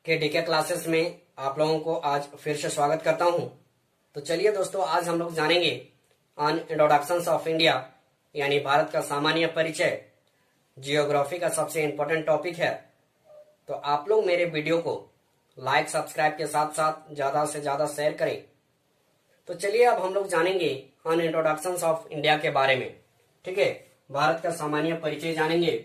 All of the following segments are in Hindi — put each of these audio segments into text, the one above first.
के डीके क्लासेस में आप लोगों को आज फिर से स्वागत करता हूं। तो चलिए दोस्तों, आज हम लोग जानेंगे ऑन इंट्रोडक्शंस ऑफ इंडिया, यानी भारत का सामान्य परिचय। जियोग्राफी का सबसे इंपॉर्टेंट टॉपिक है। तो आप लोग मेरे वीडियो को लाइक सब्सक्राइब के साथ साथ ज्यादा से ज्यादा शेयर करें। तो चलिए अब हम लोग जानेंगे ऑन इंट्रोडक्शंस ऑफ इंडिया के बारे में। ठीक है, भारत का सामान्य परिचय जानेंगे।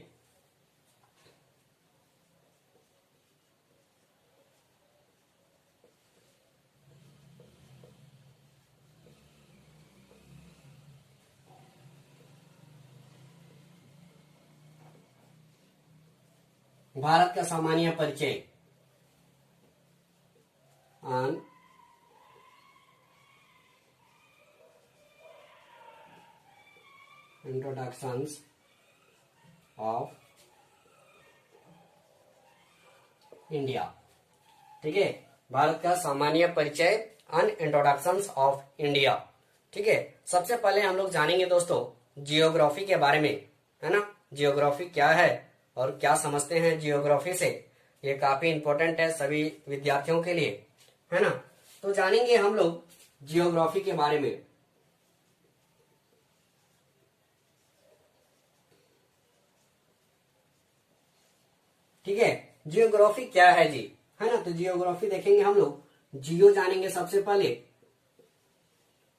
भारत का सामान्य परिचय ऑन इंट्रोडक्शंस ऑफ इंडिया। ठीक है, भारत का सामान्य परिचय ऑन इंट्रोडक्शंस ऑफ इंडिया। ठीक है, सबसे पहले हम लोग जानेंगे दोस्तों जियोग्राफी के बारे में, है ना। जियोग्राफी क्या है और क्या समझते हैं जियोग्राफी से, ये काफी इंपॉर्टेंट है सभी विद्यार्थियों के लिए, है ना। तो जानेंगे हम लोग जियोग्राफी के बारे में। ठीक है, जियोग्राफी क्या है जी, है ना। तो जियोग्राफी देखेंगे हम लोग, जियो जानेंगे सबसे पहले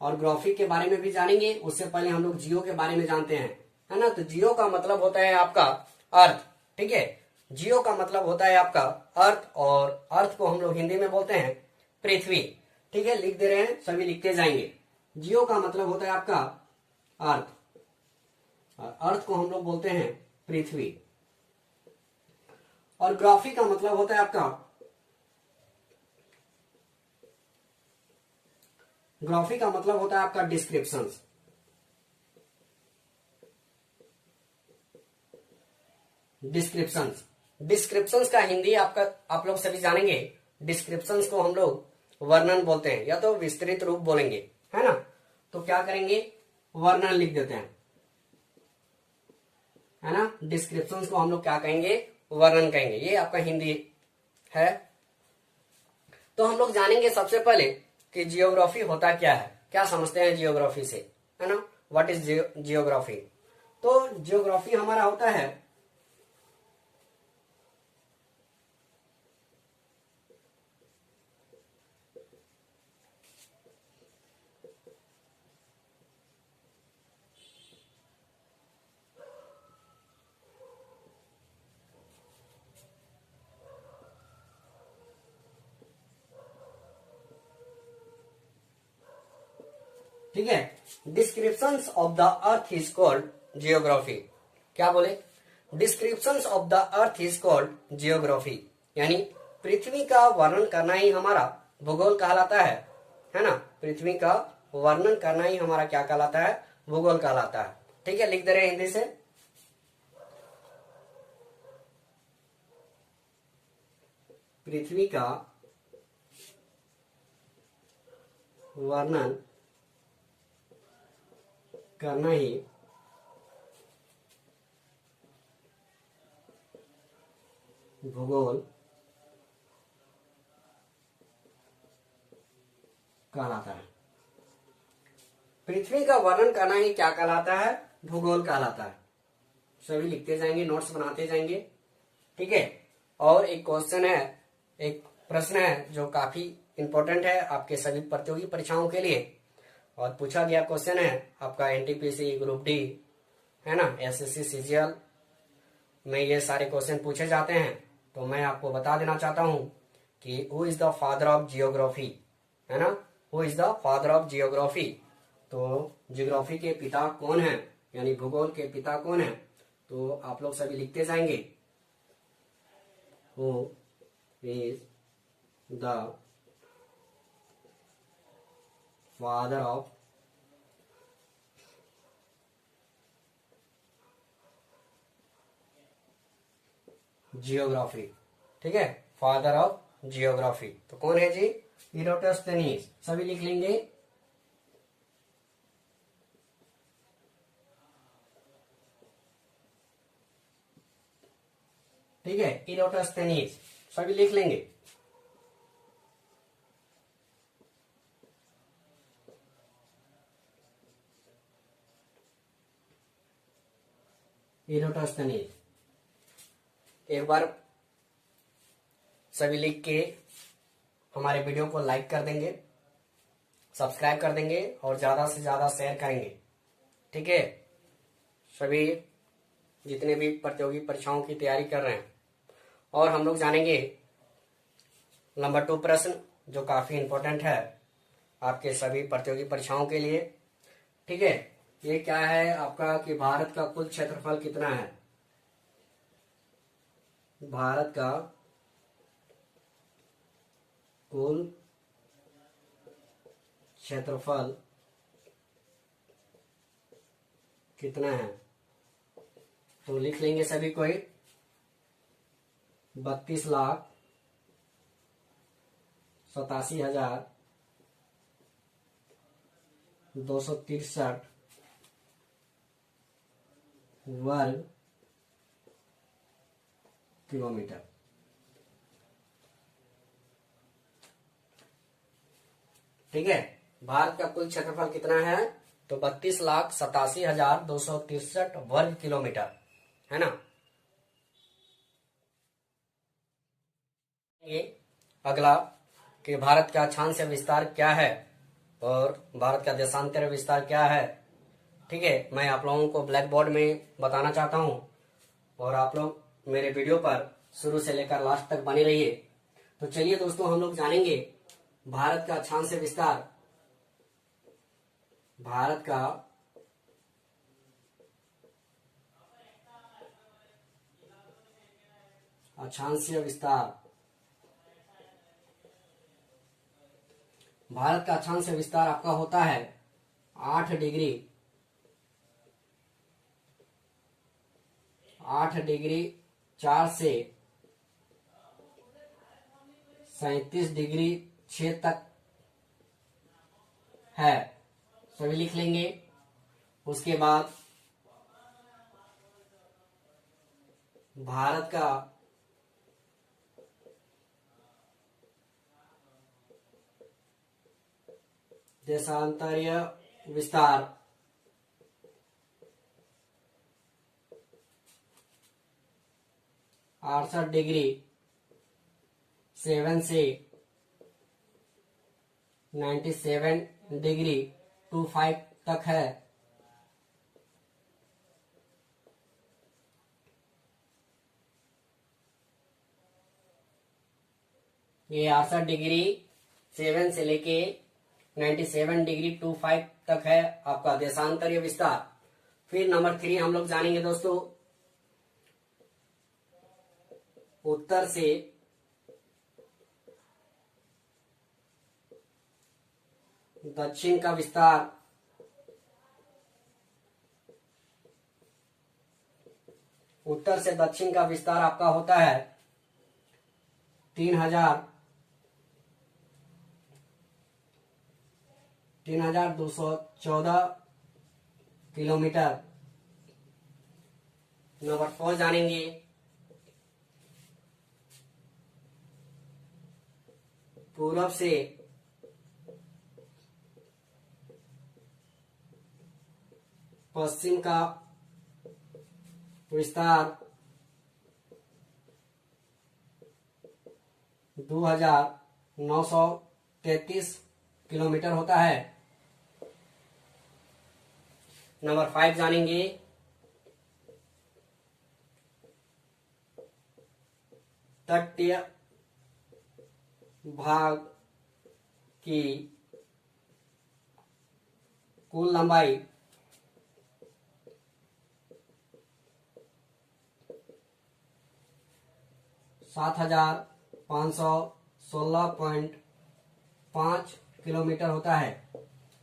और ग्राफी के बारे में भी जानेंगे। उससे पहले हम लोग जियो के बारे में जानते हैं, है ना। तो जियो का मतलब होता है आपका अर्थ। ठीक है, जियो का मतलब होता है आपका अर्थ, और अर्थ को हम लोग हिंदी में बोलते हैं पृथ्वी। ठीक है, लिख दे रहे हैं, सभी लिखते जाएंगे। जियो का मतलब होता है आपका अर्थ, और अर्थ को हम लोग बोलते हैं पृथ्वी। और ग्राफी का मतलब होता है आपका, ग्राफी का मतलब होता है आपका डिस्क्रिप्शंस। डिस्क्रिप्शंस, डिस्क्रिप्शंस का हिंदी आपका आप लोग सभी जानेंगे। डिस्क्रिप्शंस को हम लोग वर्णन बोलते हैं, या तो विस्तृत रूप बोलेंगे, है ना। तो क्या करेंगे, वर्णन लिख देते हैं, है ना। डिस्क्रिप्शंस को हम लोग क्या कहेंगे, वर्णन कहेंगे। ये आपका हिंदी है। तो हम लोग जानेंगे सबसे पहले कि जियोग्राफी होता क्या है, क्या समझते हैं जियोग्राफी से, है ना। What is geography. तो जियोग्राफी हमारा होता है ठीक है, descriptions of the earth is called geography. क्या बोले, descriptions of the earth is called geography, यानी पृथ्वी का वर्णन करना ही हमारा भूगोल कहलाता है ना। पृथ्वी का वर्णन करना ही हमारा क्या कहलाता है, भूगोल कहलाता है। ठीक है, लिख दे रहे हैं हिंदी से। पृथ्वी का वर्णन करना ही भूगोल कहलाता है। पृथ्वी का वर्णन करना ही क्या कहलाता है, भूगोल कहलाता है। सभी लिखते जाएंगे, नोट्स बनाते जाएंगे। ठीक है, और एक क्वेश्चन है, एक प्रश्न है जो काफी इंपॉर्टेंट है आपके सभी प्रतियोगी परीक्षाओं के लिए, और पूछा गया क्वेश्चन है आपका एनटीपीसी ग्रुप डी, है ना, एसएससी सीजीएल में ये सारे क्वेश्चन पूछे जाते हैं। तो मैं आपको बता देना चाहता हूं कि who is the father of geography, है ना। Who is the father of geography. तो जियोग्राफी के पिता कौन है, यानी भूगोल के पिता कौन है। तो आप लोग सभी लिखते जाएंगे, who is the father of geography. ठीक है, फादर ऑफ जियोग्राफी तो कौन है जी, इरोटोस्थेनीज। सभी लिख लेंगे। ठीक है, इरोटोस्थेनीज सभी लिख लेंगे। इरोटोस्थनीज। एक बार सभी लिख के हमारे वीडियो को लाइक कर देंगे, सब्सक्राइब कर देंगे और ज्यादा से ज्यादा शेयर करेंगे। ठीक है, सभी जितने भी प्रतियोगी परीक्षाओं की तैयारी कर रहे हैं। और हम लोग जानेंगे नंबर 2 प्रश्न, जो काफी इंपॉर्टेंट है आपके सभी प्रतियोगी परीक्षाओं के लिए। ठीक है, ये क्या है आपका कि भारत का कुल क्षेत्रफल कितना है। भारत का कुल क्षेत्रफल कितना है, तो लिख लेंगे सभी कोई 32,87,263 वर्ग किलोमीटर। ठीक है, भारत का कुल क्षेत्रफल कितना है, तो 32,87,263 वर्ग किलोमीटर है ना। ये अगला कि भारत का अक्षांश विस्तार क्या है और भारत का देशांतर विस्तार क्या है। ठीक है, मैं आप लोगों को ब्लैक बोर्ड में बताना चाहता हूं और आप लोग मेरे वीडियो पर शुरू से लेकर लास्ट तक बने रहिए। तो चलिए दोस्तों, हम लोग जानेंगे भारत का अक्षांश विस्तार। भारत का अक्षांशीय विस्तार। भारत का अक्षांश विस्तार आपका होता है 8 डिग्री 4 से 37 डिग्री 6 तक है। सभी लिख लेंगे। उसके बाद भारत का देशांतरीय विस्तार 68 डिग्री 7 से 97 डिग्री 25 तक है। ये 68 डिग्री 7 से लेके 97 डिग्री 25 तक है आपका देशांतरीय विस्तार। फिर नंबर 3 हम लोग जानेंगे दोस्तों, उत्तर से दक्षिण का विस्तार। उत्तर से दक्षिण का विस्तार आपका होता है 3,214 किलोमीटर। नंबर 4 जानेंगे, पूर्व से पश्चिम का विस्तार 2,933 किलोमीटर होता है। नंबर 5 जानेंगे, तटीय भाग की कुल लंबाई 7,516.5 किलोमीटर होता है।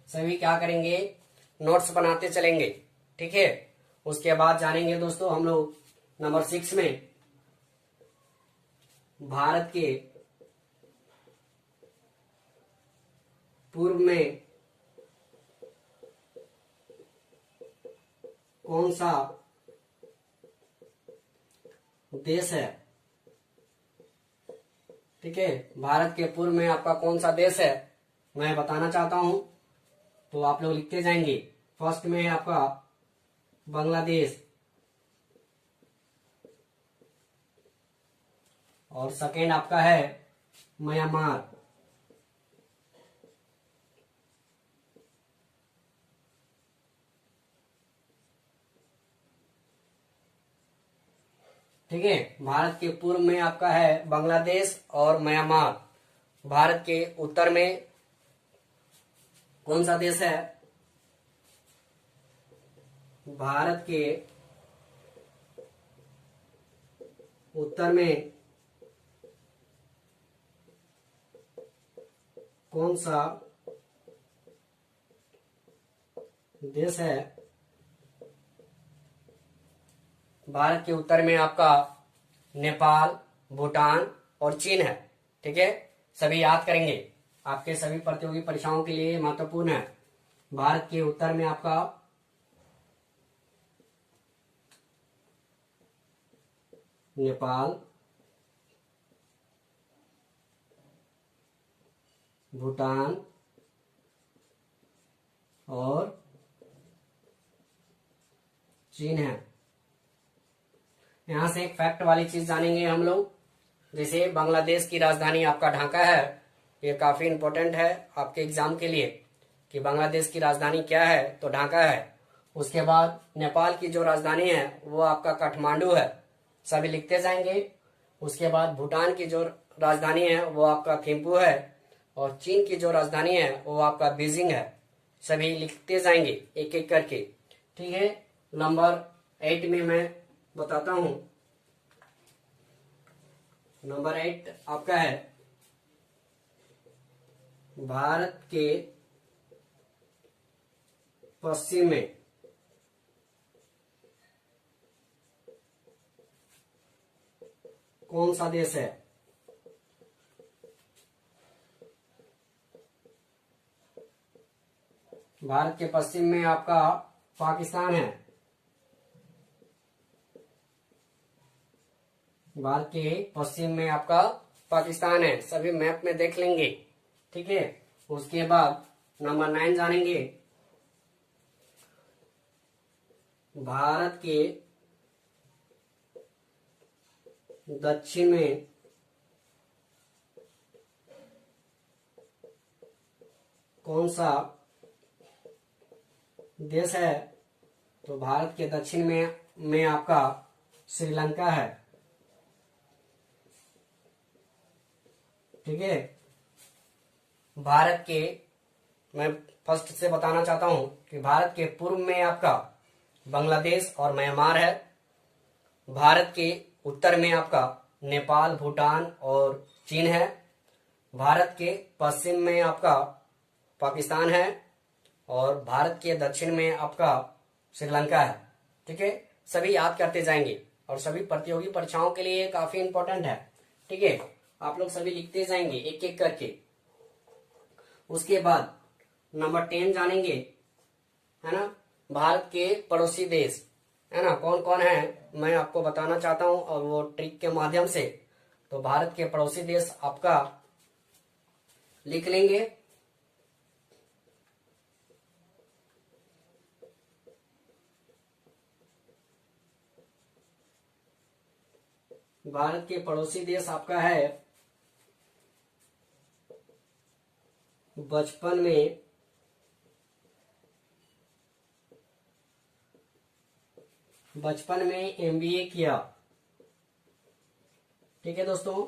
सभी क्या करेंगे, नोट्स बनाते चलेंगे। ठीक है, उसके बाद जानेंगे दोस्तों हम लोग नंबर 6 में भारत के पूर्व में कौन सा देश है। ठीक है, भारत के पूर्व में आपका कौन सा देश है मैं बताना चाहता हूं, तो आप लोग लिखते जाएंगे। फर्स्ट में है आपका बांग्लादेश, और सेकेंड आपका है म्यांमार। ठीक है, भारत के पूर्व में आपका है बांग्लादेश और म्यांमार। भारत के उत्तर में कौन सा देश है? भारत के उत्तर में कौन सा देश है? भारत के उत्तर में आपका नेपाल, भूटान और चीन है। ठीक है, सभी याद करेंगे, आपके सभी प्रतियोगी परीक्षाओं के लिए महत्वपूर्ण है। भारत के उत्तर में आपका नेपाल, भूटान और चीन है। यहां से एक फैक्ट वाली चीज जानेंगे हम लोग, जैसे बांग्लादेश की राजधानी आपका ढाका है। ये काफी इंपॉर्टेंट है आपके एग्जाम के लिए कि बांग्लादेश की राजधानी क्या है, तो ढाका है। उसके बाद नेपाल की जो राजधानी है वो आपका काठमांडू है, सभी लिखते जाएंगे। उसके बाद भूटान की जो राजधानी है वो आपका थिम्पू है, और चीन की जो राजधानी है वो आपका बीजिंग है, सभी लिखते जाएंगे एक एक करके। ठीक है, नंबर 8 में मैं बताता हूं। नंबर 8 आपका है भारत के पश्चिम में कौन सा देश है? भारत के पश्चिम में आपका पाकिस्तान है। भारत के पश्चिम में आपका पाकिस्तान है, सभी मैप में देख लेंगे। ठीक है, उसके बाद नंबर 9 जानेंगे। भारत के दक्षिण में कौन सा देश है? तो भारत के दक्षिण में आपका श्रीलंका है। ठीक है, भारत के, मैं फर्स्ट से बताना चाहता हूं कि भारत के पूर्व में आपका बांग्लादेश और म्यांमार है। भारत के उत्तर में आपका नेपाल, भूटान और चीन है। भारत के पश्चिम में आपका पाकिस्तान है, और भारत के दक्षिण में आपका श्रीलंका है। ठीक है, सभी याद करते जाएंगे और सभी प्रतियोगी परीक्षाओं के लिए काफी इंपॉर्टेंट है। ठीक है, आप लोग सभी लिखते जाएंगे एक एक करके। उसके बाद नंबर 10 जानेंगे, है ना। भारत के पड़ोसी देश, है ना, कौन कौन है मैं आपको बताना चाहता हूं, और वो ट्रिक के माध्यम से। तो भारत के पड़ोसी देश आपका लिख लेंगे। भारत के पड़ोसी देश आपका है बचपन में एमबीए किया। ठीक है दोस्तों,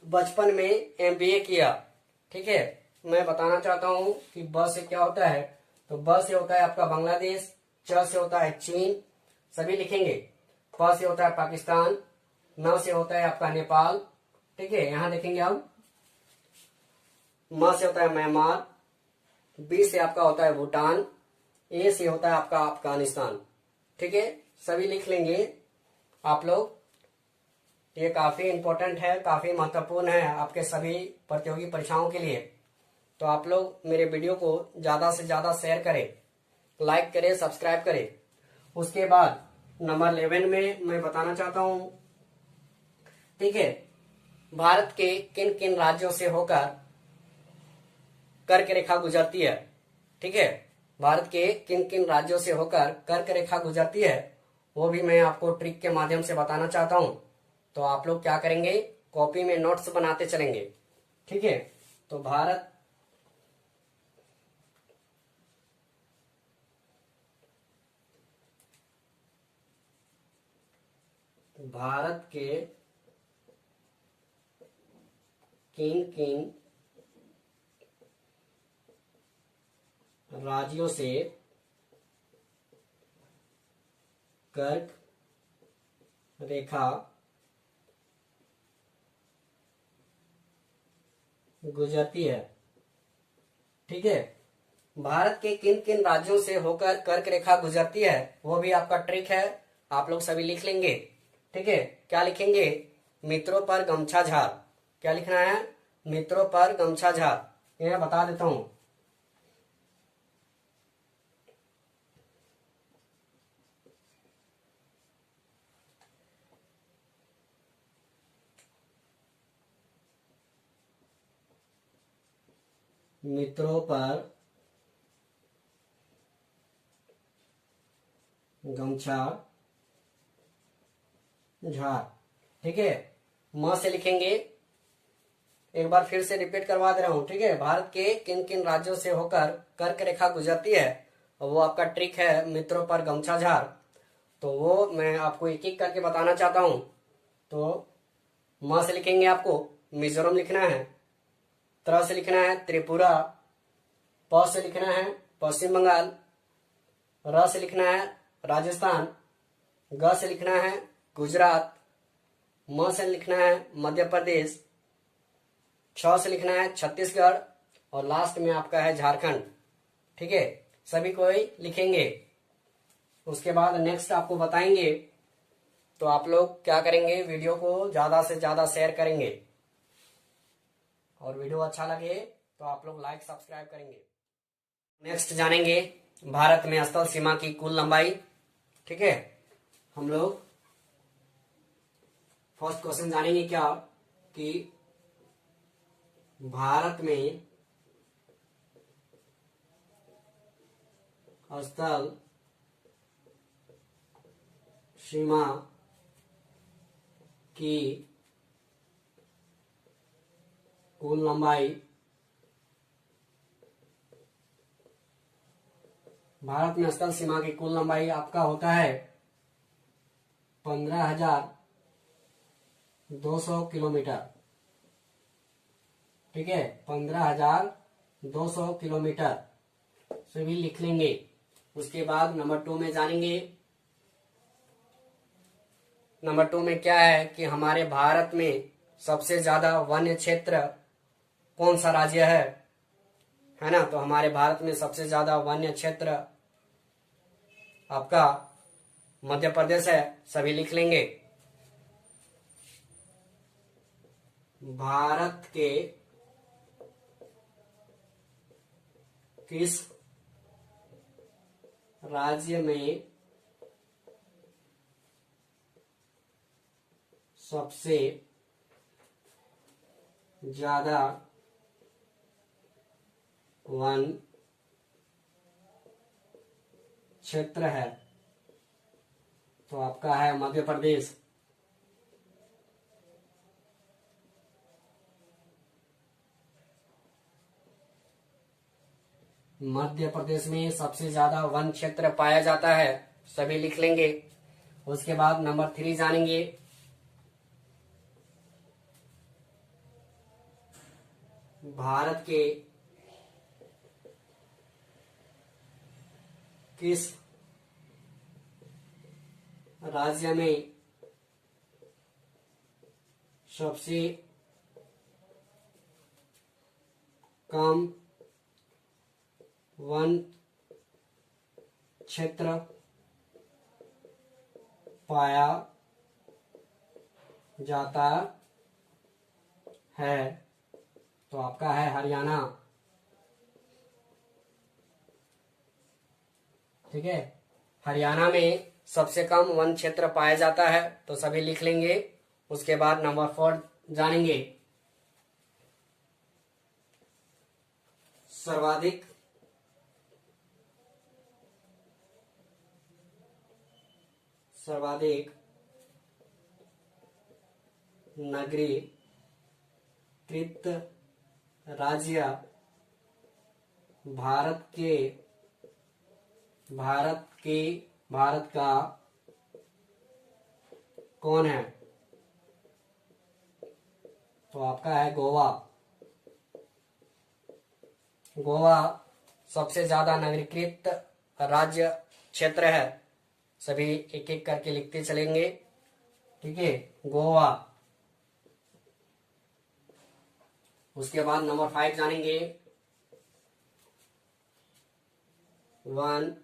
बचपन में एमबीए किया। ठीक है, मैं बताना चाहता हूं कि ब से क्या होता है। तो ब से होता है आपका बांग्लादेश, च से होता है चीन, सभी लिखेंगे। प से होता है पाकिस्तान, न से होता है आपका नेपाल। ठीक है, यहां देखेंगे आप। म से होता है म्यांमार, बी से आपका होता है भूटान, ए से होता है आपका अफगानिस्तान। ठीक है, सभी लिख लेंगे आप लोग। ये काफी इंपॉर्टेंट है, काफी महत्वपूर्ण है आपके सभी प्रतियोगी परीक्षाओं के लिए। तो आप लोग मेरे वीडियो को ज्यादा से ज्यादा शेयर करें, लाइक करें, सब्सक्राइब करें। उसके बाद नंबर 11 में मैं बताना चाहता हूं, ठीक है, भारत के किन किन राज्यों से होकर कर्क रेखा गुजरती है। ठीक है, भारत के किन किन राज्यों से होकर कर्क रेखा गुजरती है, वो भी मैं आपको ट्रिक के माध्यम से बताना चाहता हूं। तो आप लोग क्या करेंगे, कॉपी में नोट्स बनाते चलेंगे। ठीक है, तो भारत के किन किन राज्यों से कर्क रेखा गुजरती है। ठीक है, भारत के किन किन राज्यों से होकर कर्क रेखा गुजरती है, वो भी आपका ट्रिक है, आप लोग सभी लिख लेंगे। ठीक है, क्या लिखेंगे, मित्रों पर गमछा झार। क्या लिखना है, मित्रों पर गमछा झार। ये मैं बता देता हूं, मित्रों पर गमछा झार। ठीक है, म से लिखेंगे, एक बार फिर से रिपीट करवा दे रहा हूं। ठीक है, भारत के किन किन राज्यों से होकर कर्क रेखा गुजरती है, वो आपका ट्रिक है, मित्रों पर गमछा झार। तो वो मैं आपको एक एक करके बताना चाहता हूं। तो म से लिखेंगे, आपको मिजोरम लिखना है, त्र से लिखना है त्रिपुरा, प से लिखना है पश्चिम बंगाल, र से लिखना है राजस्थान, ग से लिखना है गुजरात, म से लिखना है मध्य प्रदेश, छ से लिखना है छत्तीसगढ़, और लास्ट में आपका है झारखंड। ठीक है, सभी कोई लिखेंगे। उसके बाद नेक्स्ट आपको बताएंगे। तो आप लोग क्या करेंगे, वीडियो को ज्यादा से ज्यादा शेयर करेंगे, और वीडियो अच्छा लगे तो आप लोग लाइक सब्सक्राइब करेंगे। नेक्स्ट जानेंगे भारत में स्थल सीमा की कुल लंबाई। ठीक है, हम लोग फर्स्ट क्वेश्चन जानेंगे क्या, कि भारत में स्थल सीमा की कुल लंबाई, भारत में स्थल सीमा की कुल लंबाई आपका होता है 15,200 किलोमीटर। ठीक है, 15,200 किलोमीटर सभी लिख लेंगे। उसके बाद नंबर 2 में जानेंगे। नंबर 2 में क्या है कि हमारे भारत में सबसे ज्यादा वन्य क्षेत्र कौन सा राज्य है ना। तो हमारे भारत में सबसे ज्यादा वन्य क्षेत्र आपका मध्य प्रदेश है, सभी लिख लेंगे। भारत के किस राज्य में सबसे ज्यादा वन क्षेत्र है, तो आपका है मध्य प्रदेश। मध्य प्रदेश में सबसे ज्यादा वन क्षेत्र पाया जाता है, सभी लिख लेंगे। उसके बाद नंबर 3 जानेंगे। भारत के किस राज्य में सबसे कम वन क्षेत्र पाया जाता है, तो आपका है हरियाणा। ठीक है, हरियाणा में सबसे कम वन क्षेत्र पाया जाता है, तो सभी लिख लेंगे। उसके बाद नंबर 4 जानेंगे। सर्वाधिक नगरीकृत राज्य भारत का कौन है? तो आपका है गोवा। गोवा सबसे ज्यादा नगरीकृत राज्य क्षेत्र है। सभी एक एक करके लिखते चलेंगे, ठीक है। गोवा। उसके बाद नंबर 5 जानेंगे। वन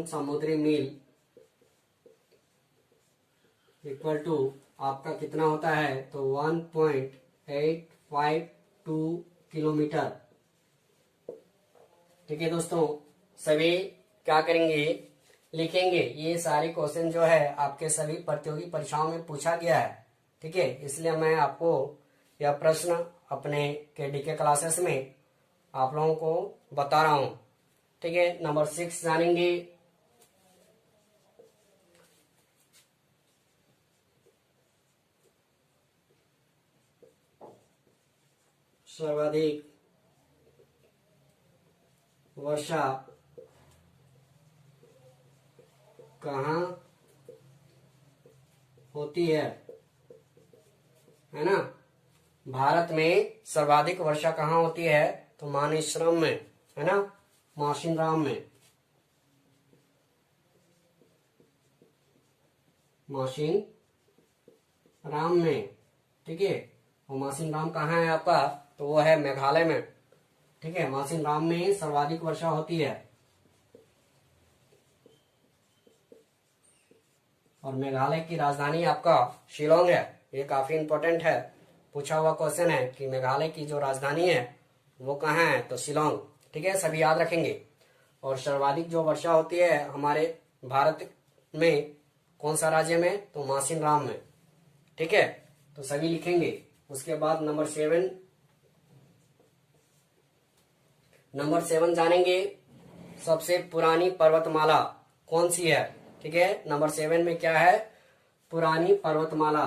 समुद्री मील इक्वल टू आपका कितना होता है? तो 1.852 किलोमीटर। ठीक है दोस्तों, सभी क्या करेंगे? लिखेंगे। ये सारे क्वेश्चन जो है आपके सभी प्रतियोगी परीक्षाओं में पूछा गया है, ठीक है। इसलिए मैं आपको यह प्रश्न अपने केडीके क्लासेस में आप लोगों को बता रहा हूं, ठीक है। नंबर 6 जानेंगे। सर्वाधिक वर्षा कहाँ होती है ना? भारत में सर्वाधिक वर्षा कहाँ होती है? तो मानेसरम में, है ना, माशिनराम में। माशिनराम में, ठीक है। और माशिनराम कहाँ है आपका? तो वो है मेघालय में, ठीक है। माशिनराम में सर्वाधिक वर्षा होती है। और मेघालय की राजधानी आपका शिलोंग है। ये काफी इंपॉर्टेंट है, पूछा हुआ क्वेश्चन है कि मेघालय की जो राजधानी है वो कहाँ है? तो शिलोंग, ठीक है। सभी याद रखेंगे। और सर्वाधिक जो वर्षा होती है हमारे भारत में कौन सा राज्य में? तो माशिनराम में, ठीक है। तो सभी लिखेंगे। उसके बाद नंबर 7 जानेंगे। सबसे पुरानी पर्वतमाला कौन सी है? ठीक है। नंबर 7 में क्या है? पुरानी पर्वतमाला।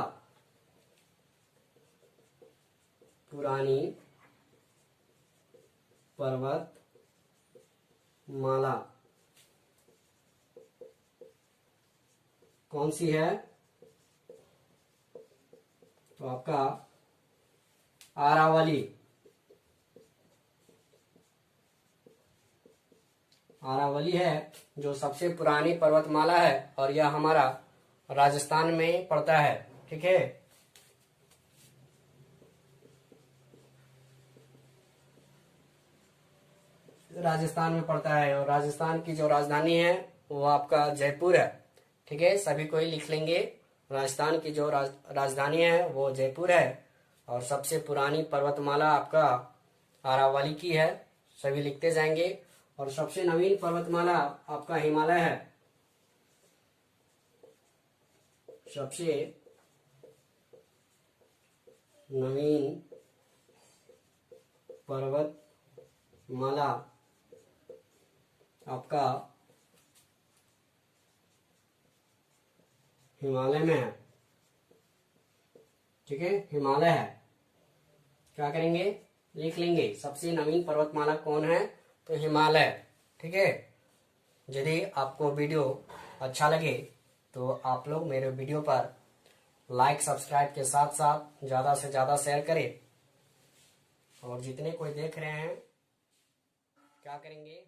पुरानी पर्वतमाला कौन सी है? तो आपका आरावली। आरावली है जो सबसे पुरानी पर्वतमाला है और यह हमारा राजस्थान में पड़ता है, ठीक है। राजस्थान में पड़ता है और राजस्थान की जो राजधानी है वो आपका जयपुर है, ठीक है। सभी कोई लिख लेंगे। राजस्थान की जो राजधानी है वो जयपुर है और सबसे पुरानी पर्वतमाला आपका आरावली की है। सभी लिखते जाएंगे। और सबसे नवीन पर्वतमाला आपका हिमालय है। सबसे नवीन पर्वतमाला आपका हिमालय में है, ठीक है। हिमालय है। क्या करेंगे? लिख लेंगे। सबसे नवीन पर्वतमाला कौन है? तो हिमालय, ठीक है। यदि आपको वीडियो अच्छा लगे तो आप लोग मेरे वीडियो पर लाइक सब्सक्राइब के साथ साथ ज्यादा से ज्यादा शेयर करें। और जितने कोई देख रहे हैं क्या करेंगे?